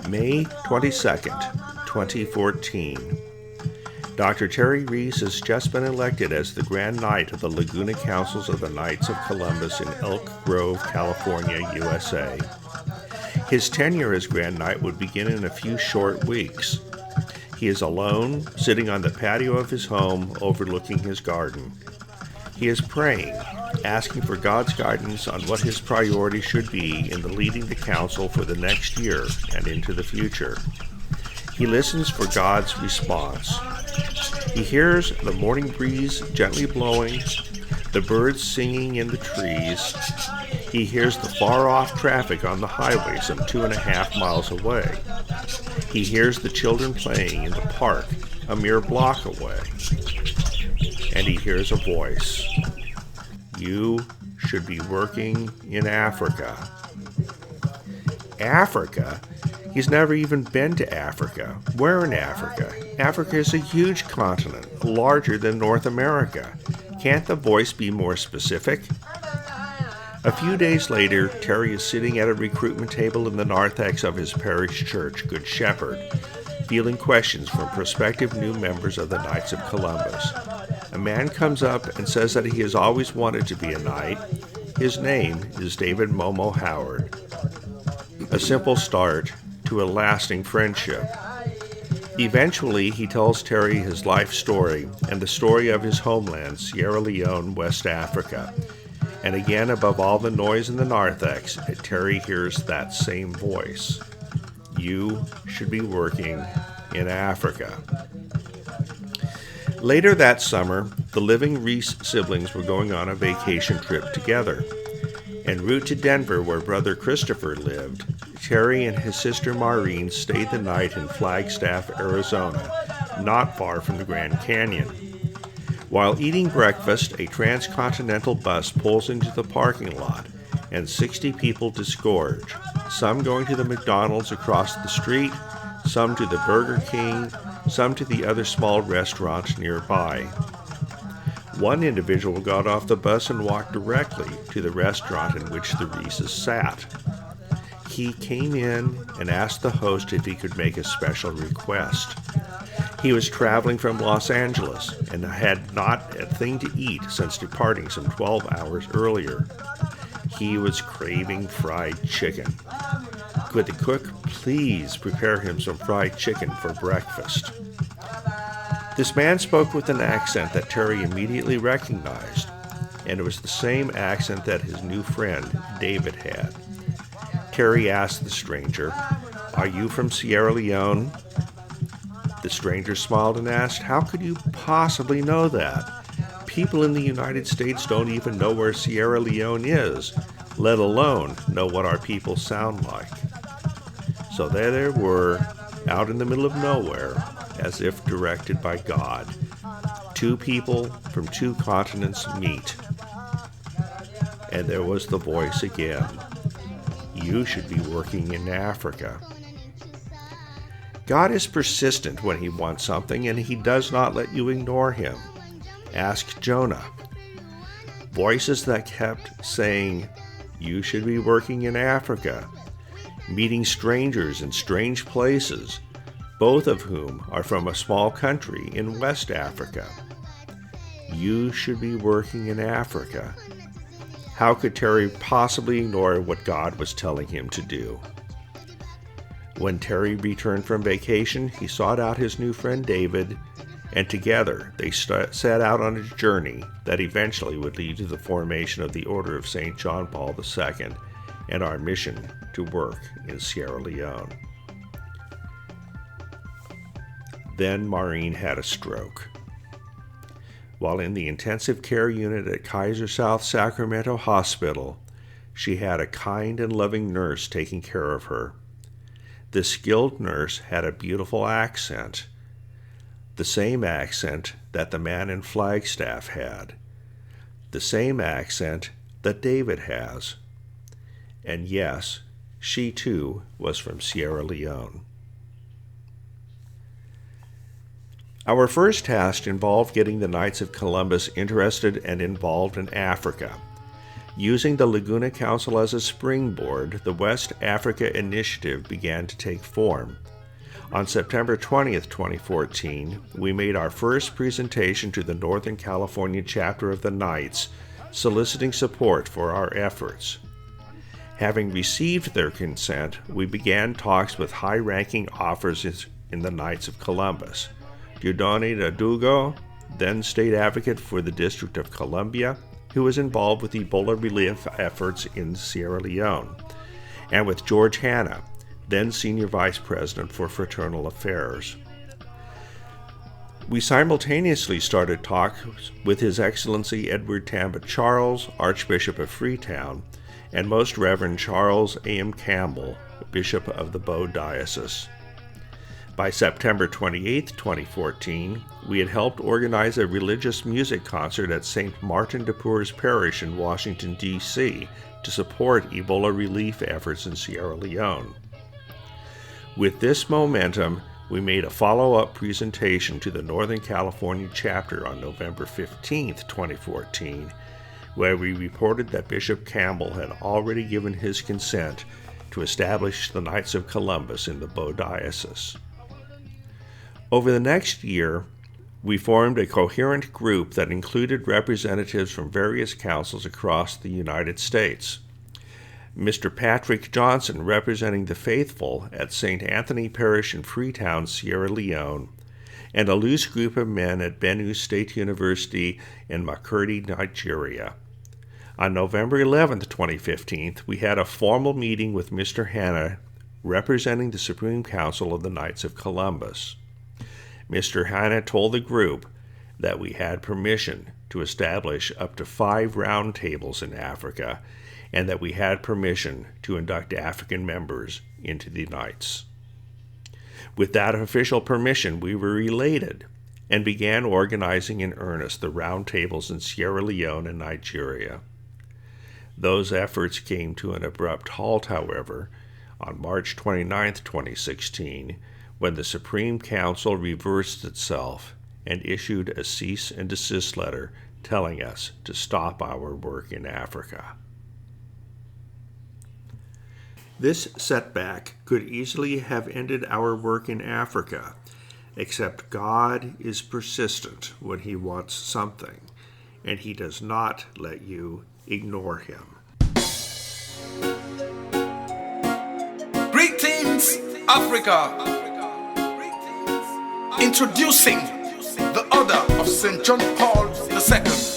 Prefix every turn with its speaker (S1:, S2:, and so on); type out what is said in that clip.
S1: May 22nd, 2014. Dr. Terry Reese has just been elected as the Grand Knight of the Laguna Councils of the Knights of Columbus in Elk Grove, California, USA. His tenure as Grand Knight would begin in a few short weeks. He is alone, sitting on the patio of his home overlooking his garden. He is praying, asking for God's guidance on what his priorities should be in the leading the council for the next year and into the future. He listens for God's response. He hears the morning breeze gently blowing, the birds singing in the trees. He hears the far-off traffic on the highway some 2.5 miles away. He hears the children playing in the park a mere block away. And he hears a voice. You should be working in Africa. Africa? He's never even been to Africa. Where in Africa? Africa is a huge continent, larger than North America. Can't the voice be more specific? A few days later, Terry is sitting at a recruitment table in the narthex of his parish church, Good Shepherd, fielding questions from prospective new members of the Knights of Columbus. A man comes up and says that he has always wanted to be a knight. His name is David Momo Howard. A simple start to a lasting friendship. Eventually, he tells Terry his life story and the story of his homeland, Sierra Leone, West Africa. And again, above all the noise in the narthex, Terry hears that same voice. You should be working in Africa. Later that summer, the living Reese siblings were going on a vacation trip together. En route to Denver, where brother Christopher lived, Terry and his sister Maureen stayed the night in Flagstaff, Arizona, not far from the Grand Canyon. While eating breakfast, a transcontinental bus pulls into the parking lot, and 60 people disgorge, some going to the McDonald's across the street, some to the Burger King, some to the other small restaurants nearby. One individual got off the bus and walked directly to the restaurant in which the Reeses sat. He came in and asked the host if he could make a special request. He was traveling from Los Angeles and had not a thing to eat since departing some 12 hours earlier. He was craving fried chicken. Could the cook please prepare him some fried chicken for breakfast? This man spoke with an accent that Terry immediately recognized, and it was the same accent that his new friend, David, had. Terry asked the stranger, "Are you from Sierra Leone?" The stranger smiled and asked, "How could you possibly know that? People in the United States don't even know where Sierra Leone is, let alone know what our people sound like." So there they were, out in the middle of nowhere, as if directed by God. Two people from two continents meet. And there was the voice again. You should be working in Africa. God is persistent when he wants something, and he does not let you ignore him. Ask Jonah. Voices that kept saying, you should be working in Africa, meeting strangers in strange places, both of whom are from a small country in West Africa. You should be working in Africa. How could Terry possibly ignore what God was telling him to do? When Terry returned from vacation, he sought out his new friend David, and together they set out on a journey that eventually would lead to the formation of the Order of St. John Paul II and our mission to work in Sierra Leone. Then Maureen had a stroke. While in the intensive care unit at Kaiser South Sacramento Hospital, she had a kind and loving nurse taking care of her. This skilled nurse had a beautiful accent, the same accent that the man in Flagstaff had, the same accent that David has. And yes, she too was from Sierra Leone. Our first task involved getting the Knights of Columbus interested and involved in Africa. Using the Laguna Council as a springboard, the West Africa Initiative began to take form. On September 20th, 2014, we made our first presentation to the Northern California chapter of the Knights, soliciting support for our efforts. Having received their consent, we began talks with high-ranking officers in the Knights of Columbus. Dieudonné Adugo, then state advocate for the District of Columbia, who was involved with Ebola relief efforts in Sierra Leone, and with George Hanna, then Senior Vice President for Fraternal Affairs. We simultaneously started talks with His Excellency Edward Tambot Charles, Archbishop of Freetown, and Most Reverend Charles A.M. Campbell, Bishop of the Bow Diocese. By September 28, 2014, we had helped organize a religious music concert at St. Martin de Porres Parish in Washington, D.C. to support Ebola relief efforts in Sierra Leone. With this momentum, we made a follow-up presentation to the Northern California chapter on November 15, 2014, where we reported that Bishop Campbell had already given his consent to establish the Knights of Columbus in the Bow Diocese. Over the next year, we formed a coherent group that included representatives from various councils across the United States. Mr. Patrick Johnson, representing the faithful at St. Anthony Parish in Freetown, Sierra Leone, and a loose group of men at Benue State University in Makurdi, Nigeria. On November 11, 2015, we had a formal meeting with Mr. Hanna, representing the Supreme Council of the Knights of Columbus. Mr. Hanna told the group that we had permission to establish up to 5 round tables in Africa, and that we had permission to induct African members into the Knights. With that official permission, we were elated and began organizing in earnest the round tables in Sierra Leone and Nigeria. Those efforts came to an abrupt halt, however, on March 29, 2016, when the Supreme Council reversed itself and issued a cease and desist letter telling us to stop our work in Africa. This setback could easily have ended our work in Africa, except God is persistent when He wants something, and He does not let you ignore Him.
S2: Greetings, Africa! Introducing the Order of St. John Paul II.